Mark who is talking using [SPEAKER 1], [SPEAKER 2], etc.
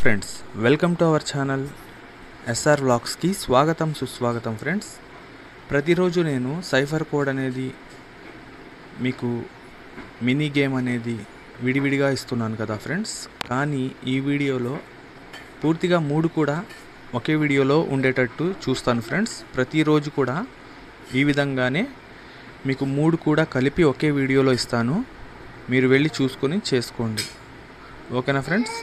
[SPEAKER 1] Friends, welcome to our channel SR వ్లాగ్స్కి స్వాగతం సుస్వాగతం. ఫ్రెండ్స్, ప్రతిరోజు నేను సైఫర్ కోడ్ అనేది మీకు మినీ గేమ్ అనేది విడివిడిగా ఇస్తున్నాను కదా ఫ్రెండ్స్. కానీ ఈ వీడియోలో పూర్తిగా 3 కూడా ఒకే వీడియోలో ఉండేటట్టు చూస్తాను ఫ్రెండ్స్. ప్రతిరోజు కూడా ఈ విధంగానే మీకు 3 కూడా కలిపి ఒకే వీడియోలో ఇస్తాను. మీరు వెళ్ళి చూసుకొని చేసుకోండి. ఓకేనా ఫ్రెండ్స్?